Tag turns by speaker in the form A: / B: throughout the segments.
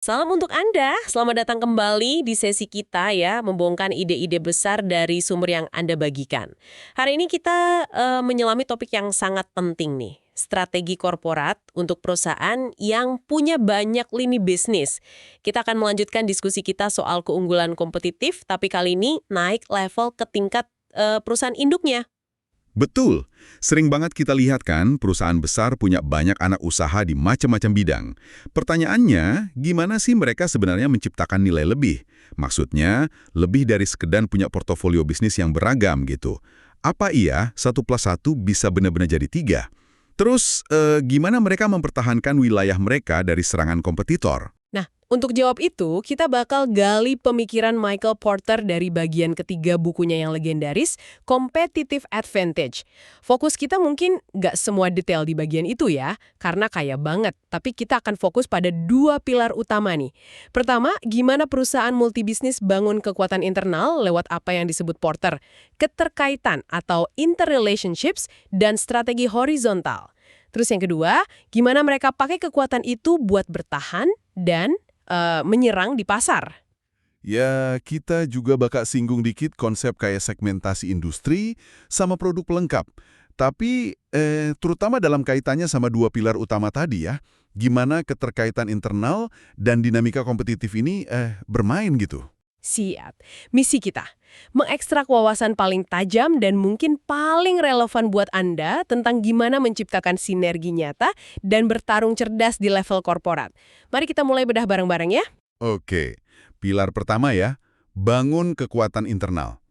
A: Salam untuk Anda, selamat datang kembali di sesi kita ya, membongkar ide-ide besar dari sumber yang Anda bagikan. Hari ini kita menyelami topik yang sangat penting nih, strategi korporat untuk perusahaan yang punya banyak lini bisnis. Kita akan melanjutkan diskusi kita soal keunggulan kompetitif, tapi kali ini naik level ke tingkat perusahaan induknya.
B: Betul. Sering banget kita lihat kan, perusahaan besar punya banyak anak usaha di macam-macam bidang. Pertanyaannya, gimana sih mereka sebenarnya menciptakan nilai lebih? Maksudnya, lebih dari sekedar punya portofolio bisnis yang beragam gitu. Apa iya 1+1 bisa benar-benar jadi 3? Terus, gimana mereka mempertahankan wilayah mereka dari serangan kompetitor?
A: Nah, untuk jawab itu, kita bakal gali pemikiran Michael Porter dari bagian ketiga bukunya yang legendaris, Competitive Advantage. Fokus kita mungkin nggak semua detail di bagian itu ya, karena kaya banget. Tapi kita akan fokus pada dua pilar utama nih. Pertama, gimana perusahaan multibisnis bangun kekuatan internal lewat apa yang disebut Porter, keterkaitan atau interrelationships, dan strategi horizontal. Terus yang kedua, gimana mereka pakai kekuatan itu buat bertahan dan menyerang di pasar.
C: Ya, kita juga bakal singgung dikit konsep kayak segmentasi industri sama produk pelengkap. Tapi, terutama dalam kaitannya sama dua pilar utama tadi ya, gimana keterkaitan internal dan dinamika kompetitif ini bermain gitu.
A: Siap. Misi kita, mengekstrak wawasan paling tajam dan mungkin paling relevan buat Anda tentang gimana menciptakan sinergi nyata dan bertarung cerdas di level korporat. Mari kita mulai bedah bareng-bareng ya.
C: Oke, pilar pertama ya, bangun kekuatan internal.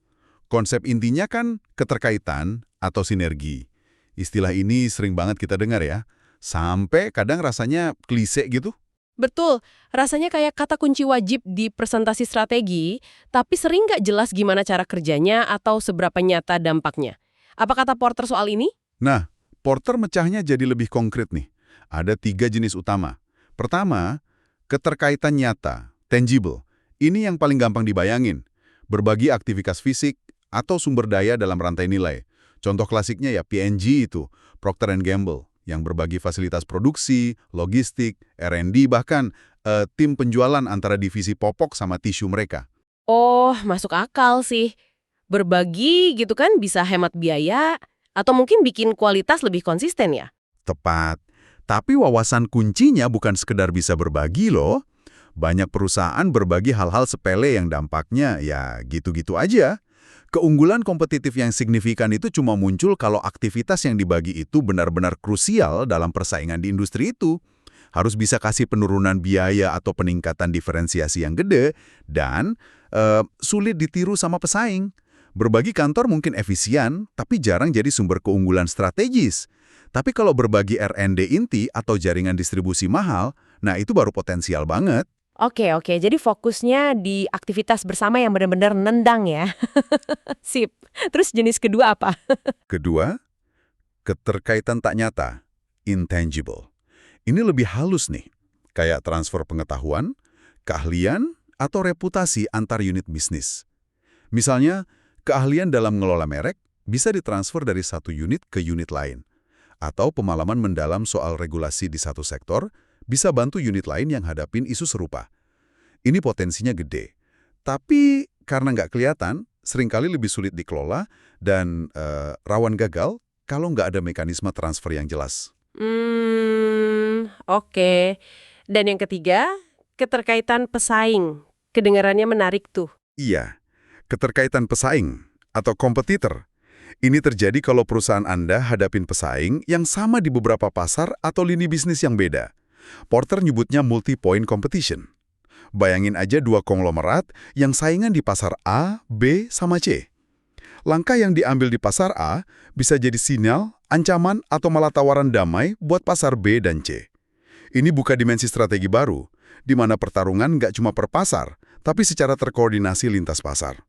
C: Konsep intinya kan keterkaitan atau sinergi. Istilah ini sering banget kita dengar ya, sampai kadang rasanya klise gitu.
A: Betul, rasanya kayak kata kunci wajib di presentasi strategi, tapi sering nggak jelas gimana cara kerjanya atau seberapa nyata dampaknya. Apa kata Porter soal ini?
C: Nah, Porter mecahnya jadi lebih konkret nih. Ada 3 jenis utama. Pertama, keterkaitan nyata, tangible. Ini yang paling gampang dibayangin. Berbagi aktivitas fisik atau sumber daya dalam rantai nilai. Contoh klasiknya ya P&G itu, Procter and Gamble, yang berbagi fasilitas produksi, logistik, R&D, bahkan tim penjualan antara divisi popok sama tisu mereka.
A: Oh, masuk akal sih. Berbagi gitu kan bisa hemat biaya, atau mungkin bikin kualitas lebih konsisten ya?
C: Tepat. Tapi wawasan kuncinya bukan sekedar bisa berbagi loh. Banyak perusahaan berbagi hal-hal sepele yang dampaknya ya gitu-gitu aja. Keunggulan kompetitif yang signifikan itu cuma muncul kalau aktivitas yang dibagi itu benar-benar krusial dalam persaingan di industri itu. Harus bisa kasih penurunan biaya atau peningkatan diferensiasi yang gede, dan sulit ditiru sama pesaing. Berbagi kantor mungkin efisien, tapi jarang jadi sumber keunggulan strategis. Tapi kalau berbagi R&D inti atau jaringan distribusi mahal, nah itu baru potensial banget.
A: Oke, jadi fokusnya di aktivitas bersama yang benar-benar nendang ya. Sip. Terus jenis kedua apa?
C: Kedua, keterkaitan tak nyata, intangible. Ini lebih halus nih, kayak transfer pengetahuan, keahlian, atau reputasi antar unit bisnis. Misalnya, keahlian dalam ngelola merek bisa ditransfer dari satu unit ke unit lain. Atau pemahaman mendalam soal regulasi di satu sektor bisa bantu unit lain yang hadapin isu serupa. Ini potensinya gede. Tapi karena nggak kelihatan, seringkali lebih sulit dikelola dan rawan gagal kalau nggak ada mekanisme transfer yang jelas.
A: Oke. Dan yang ketiga, keterkaitan pesaing. Kedengarannya menarik tuh.
C: Iya, keterkaitan pesaing atau kompetitor. Ini terjadi kalau perusahaan Anda hadapin pesaing yang sama di beberapa pasar atau lini bisnis yang beda. Porter nyebutnya multi-point competition. Bayangin aja dua konglomerat yang saingan di pasar A, B, sama C. Langkah yang diambil di pasar A bisa jadi sinyal, ancaman, atau malah tawaran damai buat pasar B dan C. Ini buka dimensi strategi baru, di mana pertarungan nggak cuma per pasar, tapi secara terkoordinasi lintas pasar.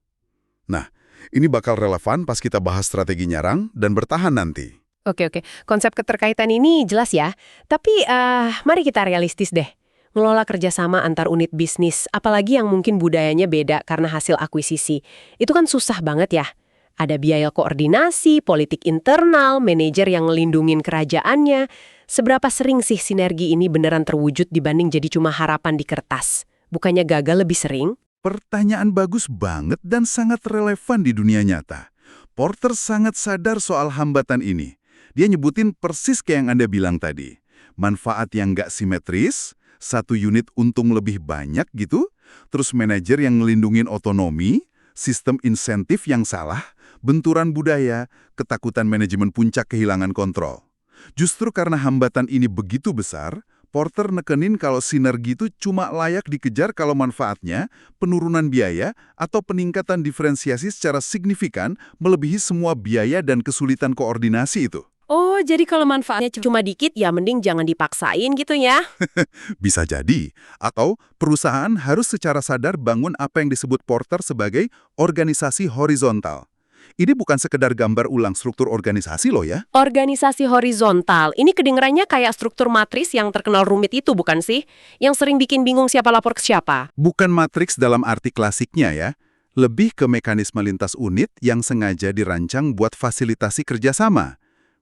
C: Nah, ini bakal relevan pas kita bahas strategi nyerang dan bertahan nanti.
A: Oke. Konsep keterkaitan ini jelas ya. Tapi mari kita realistis deh. Ngelola kerjasama antar unit bisnis, apalagi yang mungkin budayanya beda karena hasil akuisisi. Itu kan susah banget ya. Ada biaya koordinasi, politik internal, manajer yang ngelindungin kerajaannya. Seberapa sering sih sinergi ini beneran terwujud dibanding jadi cuma harapan di kertas? Bukannya gagal lebih sering?
C: Pertanyaan bagus banget dan sangat relevan di dunia nyata. Porter sangat sadar soal hambatan ini. Dia nyebutin persis kayak yang Anda bilang tadi. Manfaat yang nggak simetris, satu unit untung lebih banyak gitu, terus manajer yang ngelindungin otonomi, sistem insentif yang salah, benturan budaya, ketakutan manajemen puncak kehilangan kontrol. Justru karena hambatan ini begitu besar, Porter nekenin kalau sinergi itu cuma layak dikejar kalau manfaatnya, penurunan biaya, atau peningkatan diferensiasi secara signifikan melebihi semua biaya dan kesulitan koordinasi itu.
A: Oh, jadi kalau manfaatnya cuma dikit ya mending jangan dipaksain gitu ya?
C: Bisa jadi, atau perusahaan harus secara sadar bangun apa yang disebut Porter sebagai organisasi horizontal. Ini bukan sekedar gambar ulang struktur organisasi loh ya.
A: Organisasi horizontal, ini kedengerannya kayak struktur matris yang terkenal rumit itu bukan sih? Yang sering bikin bingung siapa lapor ke siapa.
C: Bukan matriks dalam arti klasiknya ya. Lebih ke mekanisme lintas unit yang sengaja dirancang buat fasilitasi kerjasama.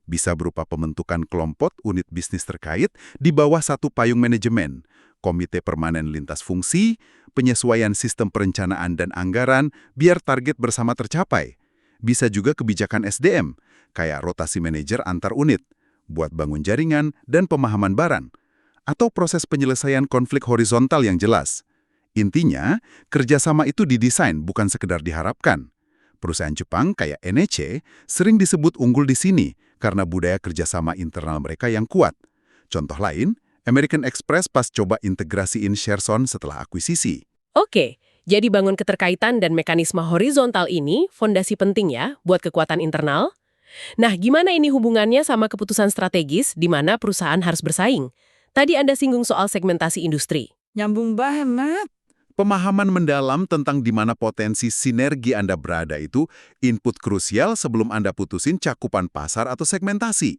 C: Bisa berupa pembentukan kelompok unit bisnis terkait di bawah satu payung manajemen, komite permanen lintas fungsi, penyesuaian sistem perencanaan dan anggaran biar target bersama tercapai. Bisa juga kebijakan SDM, kayak rotasi manajer antar unit, buat bangun jaringan dan pemahaman barang, atau proses penyelesaian konflik horizontal yang jelas. Intinya, kerjasama itu didesain bukan sekedar diharapkan. Perusahaan Jepang kayak NEC sering disebut unggul di sini karena budaya kerjasama internal mereka yang kuat. Contoh lain, American Express pas coba integrasiin ShareZone setelah akuisisi.
A: Oke, jadi bangun keterkaitan dan mekanisme horizontal ini fondasi penting ya buat kekuatan internal. Nah, gimana ini hubungannya sama keputusan strategis di mana perusahaan harus bersaing? Tadi Anda singgung soal segmentasi industri.
D: Nyambung banget.
C: Pemahaman mendalam tentang di mana potensi sinergi Anda berada itu input krusial sebelum Anda putusin cakupan pasar atau segmentasi.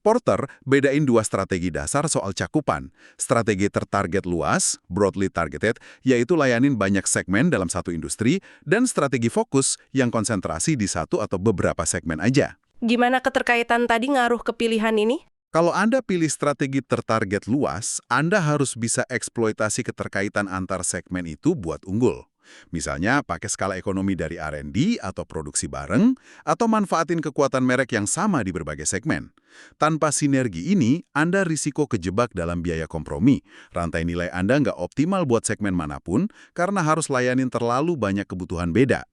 C: Porter bedain dua strategi dasar soal cakupan. Strategi tertarget luas, broadly targeted, yaitu layanin banyak segmen dalam satu industri, dan strategi fokus yang konsentrasi di satu atau beberapa segmen aja.
A: Gimana keterkaitan tadi ngaruh ke pilihan ini?
C: Kalau Anda pilih strategi tertarget luas, Anda harus bisa eksploitasi keterkaitan antar segmen itu buat unggul. Misalnya pakai skala ekonomi dari R&D atau produksi bareng, atau manfaatin kekuatan merek yang sama di berbagai segmen. Tanpa sinergi ini, Anda risiko kejebak dalam biaya kompromi. Rantai nilai Anda nggak optimal buat segmen manapun karena harus layanin terlalu banyak kebutuhan beda.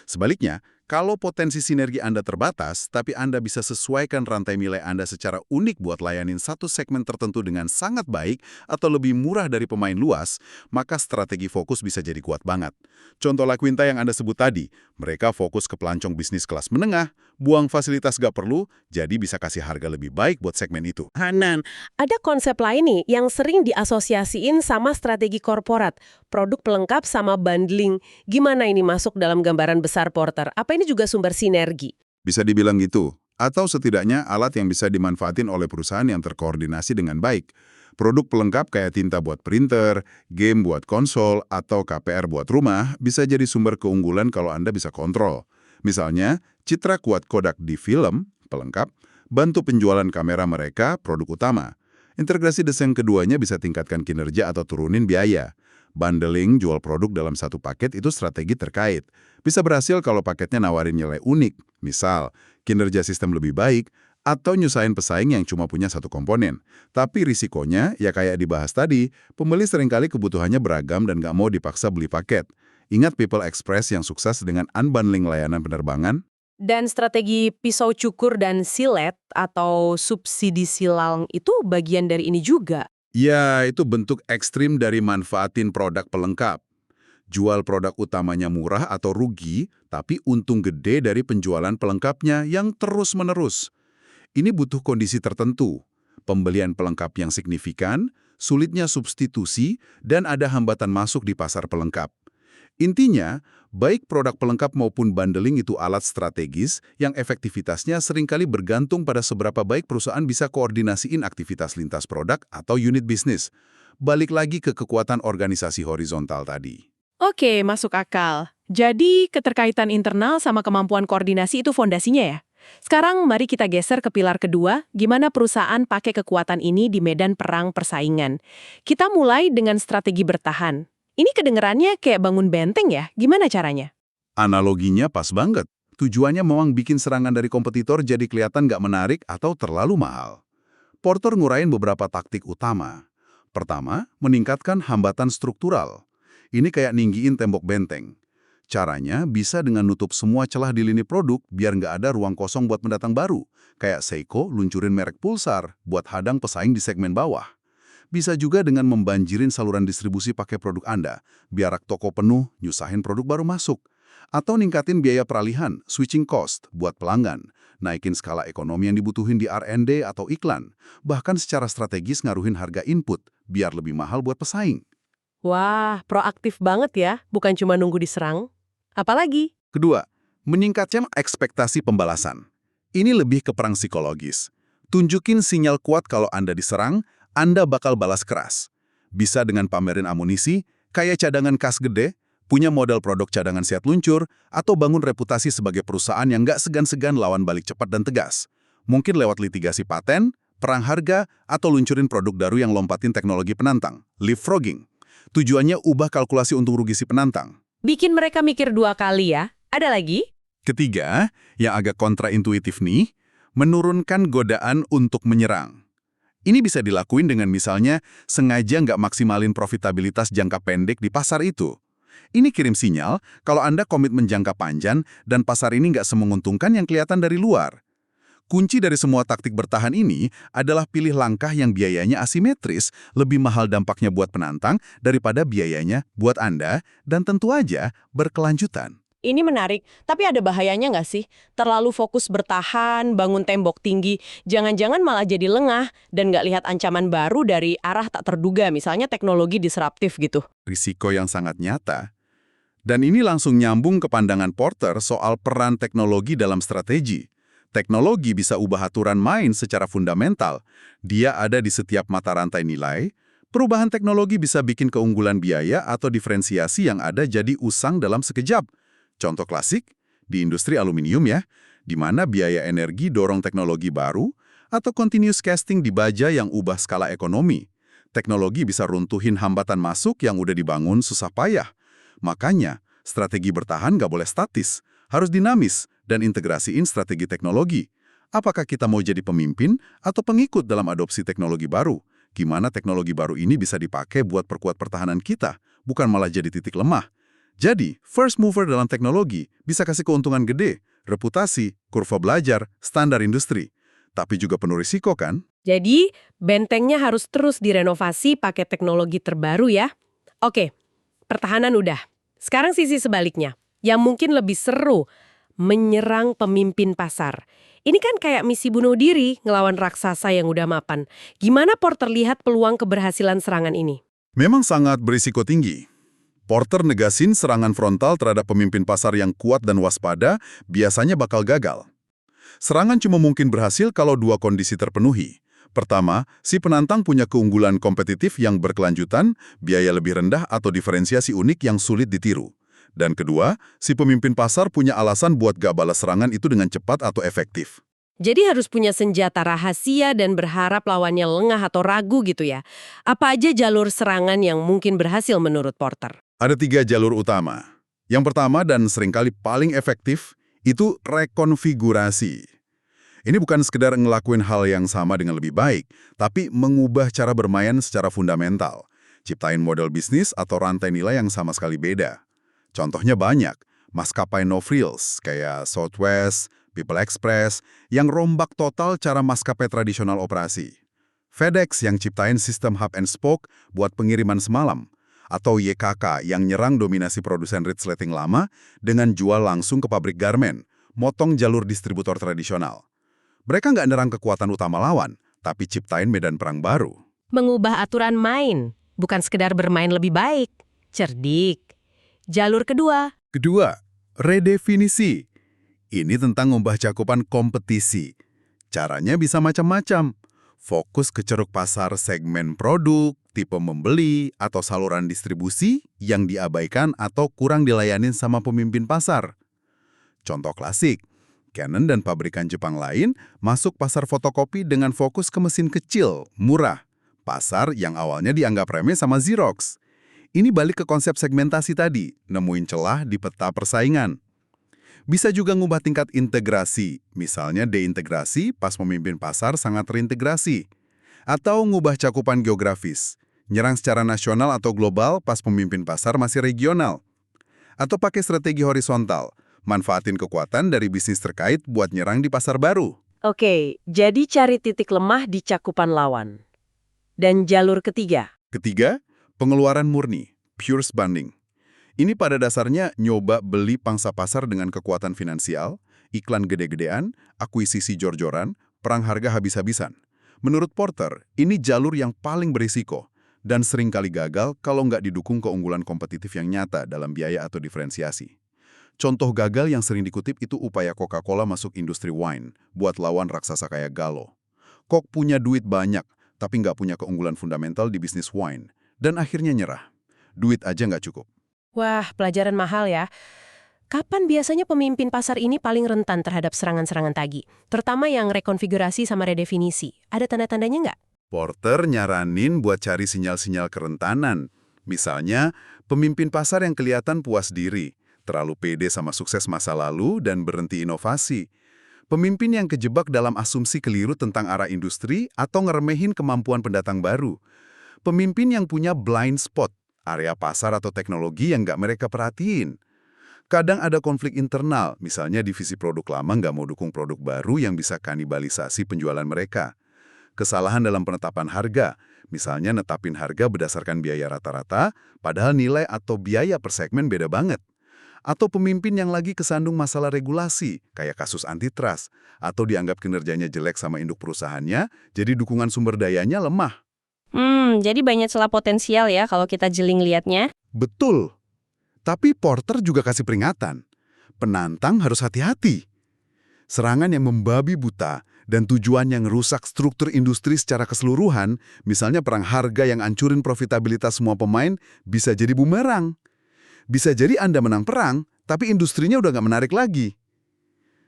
C: Sebaliknya, kalau potensi sinergi Anda terbatas, tapi Anda bisa sesuaikan rantai nilai Anda secara unik buat layanin satu segmen tertentu dengan sangat baik atau lebih murah dari pemain luas, maka strategi fokus bisa jadi kuat banget. Contoh La Quinta yang Anda sebut tadi, mereka fokus ke pelancong bisnis kelas menengah, buang fasilitas gak perlu, jadi bisa kasih harga lebih baik buat segmen itu.
A: Hanan, ada konsep lain nih yang sering diasosiasiin sama strategi korporat, produk pelengkap sama bundling. Gimana ini masuk dalam gambaran besar Porter? Apa ini juga sumber sinergi?
C: Bisa dibilang gitu. Atau setidaknya alat yang bisa dimanfaatin oleh perusahaan yang terkoordinasi dengan baik. Produk pelengkap kayak tinta buat printer, game buat konsol, atau KPR buat rumah bisa jadi sumber keunggulan kalau Anda bisa kontrol. Misalnya, citra kuat Kodak di film, pelengkap, bantu penjualan kamera mereka, produk utama. Integrasi desain keduanya bisa tingkatkan kinerja atau turunin biaya. Bundling jual produk dalam satu paket itu strategi terkait. Bisa berhasil kalau paketnya nawarin nilai unik, misal kinerja sistem lebih baik, atau nyusahin pesaing yang cuma punya satu komponen. Tapi risikonya, ya kayak dibahas tadi, pembeli seringkali kebutuhannya beragam dan nggak mau dipaksa beli paket. Ingat People Express yang sukses dengan unbundling layanan penerbangan?
A: Dan strategi pisau cukur dan silet atau subsidi silang itu bagian dari ini juga.
C: Ya, itu bentuk ekstrim dari manfaatin produk pelengkap. Jual produk utamanya murah atau rugi, tapi untung gede dari penjualan pelengkapnya yang terus-menerus. Ini butuh kondisi tertentu, pembelian pelengkap yang signifikan, sulitnya substitusi, dan ada hambatan masuk di pasar pelengkap. Intinya, baik produk pelengkap maupun bundling itu alat strategis yang efektivitasnya seringkali bergantung pada seberapa baik perusahaan bisa koordinasiin aktivitas lintas produk atau unit bisnis. Balik lagi ke kekuatan organisasi horizontal tadi.
D: Oke, masuk akal. Jadi, keterkaitan internal sama kemampuan koordinasi itu fondasinya ya?
A: Sekarang mari kita geser ke pilar kedua, gimana perusahaan pakai kekuatan ini di medan perang persaingan. Kita mulai dengan strategi bertahan. Ini kedengerannya kayak bangun benteng ya, gimana caranya?
C: Analoginya pas banget. Tujuannya memang bikin serangan dari kompetitor jadi kelihatan nggak menarik atau terlalu mahal. Porter ngurain beberapa taktik utama. Pertama, meningkatkan hambatan struktural. Ini kayak ninggiin tembok benteng. Caranya bisa dengan nutup semua celah di lini produk biar nggak ada ruang kosong buat pendatang baru. Kayak Seiko luncurin merek Pulsar buat hadang pesaing di segmen bawah. Bisa juga dengan membanjirin saluran distribusi pakai produk Anda, biar rak toko penuh, nyusahin produk baru masuk. Atau ningkatin biaya peralihan, switching cost, buat pelanggan. Naikin skala ekonomi yang dibutuhin di R&D atau iklan. Bahkan secara strategis ngaruhin harga input, biar lebih mahal buat pesaing.
A: Wah, proaktif banget ya, bukan cuma nunggu diserang. Apalagi?
C: Kedua, meningkatkan ekspektasi pembalasan. Ini lebih ke perang psikologis. Tunjukin sinyal kuat kalau Anda diserang, Anda bakal balas keras. Bisa dengan pamerin amunisi, kayak cadangan kas gede, punya modal produk cadangan siap luncur, atau bangun reputasi sebagai perusahaan yang nggak segan-segan lawan balik cepat dan tegas. Mungkin lewat litigasi paten, perang harga, atau luncurin produk baru yang lompatin teknologi penantang, leapfrogging. Tujuannya ubah kalkulasi untung rugi si penantang.
A: Bikin mereka mikir dua kali ya. Ada lagi?
C: Ketiga, yang agak kontraintuitif nih, menurunkan godaan untuk menyerang. Ini bisa dilakuin dengan misalnya sengaja nggak maksimalin profitabilitas jangka pendek di pasar itu. Ini kirim sinyal kalau Anda komitmen jangka panjang dan pasar ini nggak semenguntungkan yang kelihatan dari luar. Kunci dari semua taktik bertahan ini adalah pilih langkah yang biayanya asimetris, lebih mahal dampaknya buat penantang daripada biayanya buat Anda, dan tentu aja berkelanjutan.
A: Ini menarik, tapi ada bahayanya nggak sih? Terlalu fokus bertahan, bangun tembok tinggi, jangan-jangan malah jadi lengah dan nggak lihat ancaman baru dari arah tak terduga, misalnya teknologi disruptif gitu.
C: Risiko yang sangat nyata. Dan ini langsung nyambung ke pandangan Porter soal peran teknologi dalam strategi. Teknologi bisa ubah aturan main secara fundamental. Dia ada di setiap mata rantai nilai. Perubahan teknologi bisa bikin keunggulan biaya atau diferensiasi yang ada jadi usang dalam sekejap. Contoh klasik, di industri aluminium ya, di mana biaya energi dorong teknologi baru, atau continuous casting di baja yang ubah skala ekonomi. Teknologi bisa runtuhin hambatan masuk yang udah dibangun susah payah. Makanya, strategi bertahan nggak boleh statis, harus dinamis, dan integrasiin strategi teknologi. Apakah kita mau jadi pemimpin atau pengikut dalam adopsi teknologi baru? Gimana teknologi baru ini bisa dipakai buat perkuat pertahanan kita, bukan malah jadi titik lemah. Jadi, first mover dalam teknologi bisa kasih keuntungan gede, reputasi, kurva belajar, standar industri. Tapi juga penuh risiko kan?
A: Jadi, bentengnya harus terus direnovasi pakai teknologi terbaru ya. Oke, pertahanan udah. Sekarang sisi sebaliknya, yang mungkin lebih seru, menyerang pemimpin pasar. Ini kan kayak misi bunuh diri ngelawan raksasa yang udah mapan. Gimana Porter lihat peluang keberhasilan serangan ini?
C: Memang sangat berisiko tinggi. Porter negasin serangan frontal terhadap pemimpin pasar yang kuat dan waspada biasanya bakal gagal. Serangan cuma mungkin berhasil kalau dua kondisi terpenuhi. Pertama, si penantang punya keunggulan kompetitif yang berkelanjutan, biaya lebih rendah atau diferensiasi unik yang sulit ditiru. Dan kedua, si pemimpin pasar punya alasan buat gak balas serangan itu dengan cepat atau efektif.
A: Jadi harus punya senjata rahasia dan berharap lawannya lengah atau ragu gitu ya. Apa aja jalur serangan yang mungkin berhasil menurut Porter?
C: Ada 3 jalur utama. Yang pertama dan seringkali paling efektif, itu rekonfigurasi. Ini bukan sekedar ngelakuin hal yang sama dengan lebih baik, tapi mengubah cara bermain secara fundamental. Ciptain model bisnis atau rantai nilai yang sama sekali beda. Contohnya banyak, maskapai no-frills kayak Southwest, People Express, yang rombak total cara maskapai tradisional operasi. FedEx yang ciptain sistem hub and spoke buat pengiriman semalam. Atau YKK yang nyerang dominasi produsen resleting lama dengan jual langsung ke pabrik garmen, motong jalur distributor tradisional. Mereka nggak nyerang kekuatan utama lawan, tapi ciptain medan perang baru.
A: Mengubah aturan main, bukan sekedar bermain lebih baik. Cerdik. Jalur kedua.
C: Kedua, redefinisi. Ini tentang ngubah cakupan kompetisi. Caranya bisa macam-macam. Fokus ke ceruk pasar segmen produk, tipe membeli, atau saluran distribusi yang diabaikan atau kurang dilayanin sama pemimpin pasar. Contoh klasik, Canon dan pabrikan Jepang lain masuk pasar fotokopi dengan fokus ke mesin kecil, murah. Pasar yang awalnya dianggap remeh sama Xerox. Ini balik ke konsep segmentasi tadi, nemuin celah di peta persaingan. Bisa juga ngubah tingkat integrasi, misalnya deintegrasi pas pemimpin pasar sangat terintegrasi. Atau ngubah cakupan geografis, nyerang secara nasional atau global pas pemimpin pasar masih regional. Atau pakai strategi horizontal, manfaatin kekuatan dari bisnis terkait buat nyerang di pasar baru.
D: Oke, jadi cari titik lemah di cakupan lawan. Dan jalur ketiga.
C: Ketiga, pengeluaran murni, pure spending. Ini pada dasarnya nyoba beli pangsa pasar dengan kekuatan finansial, iklan gede-gedean, akuisisi jor-joran, perang harga habis-habisan. Menurut Porter, ini jalur yang paling berisiko dan sering kali gagal kalau nggak didukung keunggulan kompetitif yang nyata dalam biaya atau diferensiasi. Contoh gagal yang sering dikutip itu upaya Coca-Cola masuk industri wine buat lawan raksasa kayak Gallo. Coke punya duit banyak, tapi nggak punya keunggulan fundamental di bisnis wine, dan akhirnya nyerah. Duit aja nggak cukup.
A: Wah, pelajaran mahal ya. Kapan biasanya pemimpin pasar ini paling rentan terhadap serangan-serangan tagih? Terutama yang rekonfigurasi sama redefinisi. Ada tanda-tandanya nggak?
C: Porter nyaranin buat cari sinyal-sinyal kerentanan. Misalnya, pemimpin pasar yang kelihatan puas diri, terlalu pede sama sukses masa lalu dan berhenti inovasi. Pemimpin yang kejebak dalam asumsi keliru tentang arah industri atau ngeremehin kemampuan pendatang baru. Pemimpin yang punya blind spot, area pasar atau teknologi yang nggak mereka perhatiin. Kadang ada konflik internal, misalnya divisi produk lama nggak mau dukung produk baru yang bisa kanibalisasi penjualan mereka. Kesalahan dalam penetapan harga, misalnya netapin harga berdasarkan biaya rata-rata, padahal nilai atau biaya per segmen beda banget. Atau pemimpin yang lagi kesandung masalah regulasi, kayak kasus antitrust, atau dianggap kinerjanya jelek sama induk perusahaannya, jadi dukungan sumber dayanya lemah.
D: Jadi banyak celah potensial ya kalau kita jeling liatnya.
C: Betul. Tapi Porter juga kasih peringatan. Penantang harus hati-hati. Serangan yang membabi buta dan tujuan yang rusak struktur industri secara keseluruhan, misalnya perang harga yang ancurin profitabilitas semua pemain, bisa jadi bumerang. Bisa jadi Anda menang perang, tapi industrinya udah nggak menarik lagi.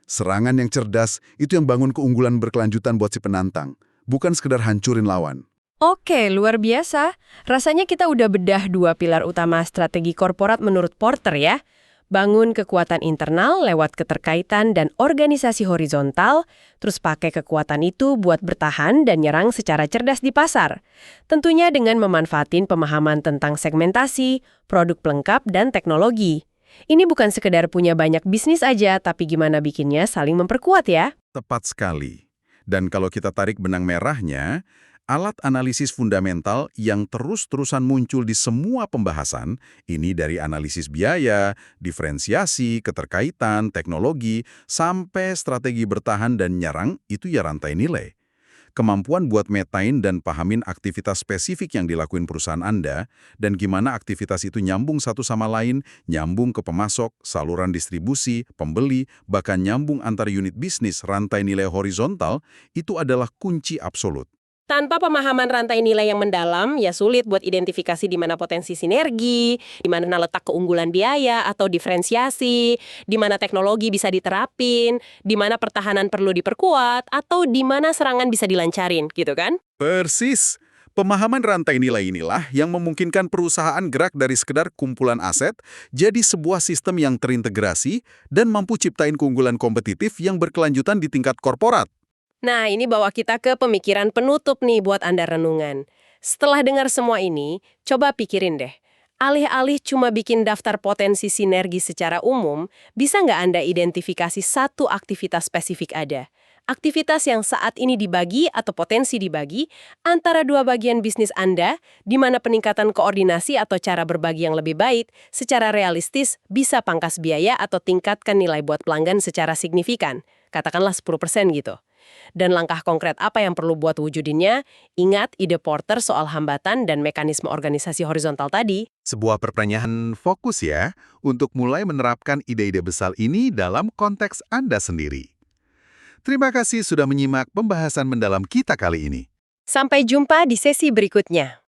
C: Serangan yang cerdas itu yang bangun keunggulan berkelanjutan buat si penantang, bukan sekedar hancurin lawan.
A: Oke, luar biasa. Rasanya kita udah bedah dua pilar utama strategi korporat menurut Porter ya. Bangun kekuatan internal lewat keterkaitan dan organisasi horizontal, terus pakai kekuatan itu buat bertahan dan nyerang secara cerdas di pasar. Tentunya dengan memanfaatin pemahaman tentang segmentasi, produk pelengkap, dan teknologi. Ini bukan sekedar punya banyak bisnis aja, tapi gimana bikinnya saling memperkuat ya.
C: Tepat sekali. Dan kalau kita tarik benang merahnya, alat analisis fundamental yang terus-terusan muncul di semua pembahasan, ini dari analisis biaya, diferensiasi, keterkaitan, teknologi, sampai strategi bertahan dan nyerang, itu ya rantai nilai. Kemampuan buat metain dan pahamin aktivitas spesifik yang dilakuin perusahaan Anda, dan gimana aktivitas itu nyambung satu sama lain, nyambung ke pemasok, saluran distribusi, pembeli, bahkan nyambung antar unit bisnis, rantai nilai horizontal, itu adalah kunci absolut.
A: Tanpa pemahaman rantai nilai yang mendalam, ya sulit buat identifikasi di mana potensi sinergi, di mana letak keunggulan biaya atau diferensiasi, di mana teknologi bisa diterapin, di mana pertahanan perlu diperkuat, atau di mana serangan bisa dilancarin, gitu kan?
C: Persis. Pemahaman rantai nilai inilah yang memungkinkan perusahaan gerak dari sekedar kumpulan aset jadi sebuah sistem yang terintegrasi dan mampu ciptain keunggulan kompetitif yang berkelanjutan di tingkat korporat.
A: Nah, ini bawa kita ke pemikiran penutup nih buat Anda renungan. Setelah dengar semua ini, coba pikirin deh. Alih-alih cuma bikin daftar potensi sinergi secara umum, bisa nggak Anda identifikasi satu aktivitas spesifik ada? Aktivitas yang saat ini dibagi atau potensi dibagi antara dua bagian bisnis Anda, di mana peningkatan koordinasi atau cara berbagi yang lebih baik secara realistis bisa pangkas biaya atau tingkatkan nilai buat pelanggan secara signifikan. Katakanlah 10% gitu. Dan langkah konkret apa yang perlu buat wujudinnya? Ingat ide Porter soal hambatan dan mekanisme organisasi horizontal tadi.
C: Sebuah pertanyaan fokus ya, untuk mulai menerapkan ide-ide besar ini dalam konteks Anda sendiri. Terima kasih sudah menyimak pembahasan mendalam kita kali ini.
A: Sampai jumpa di sesi berikutnya.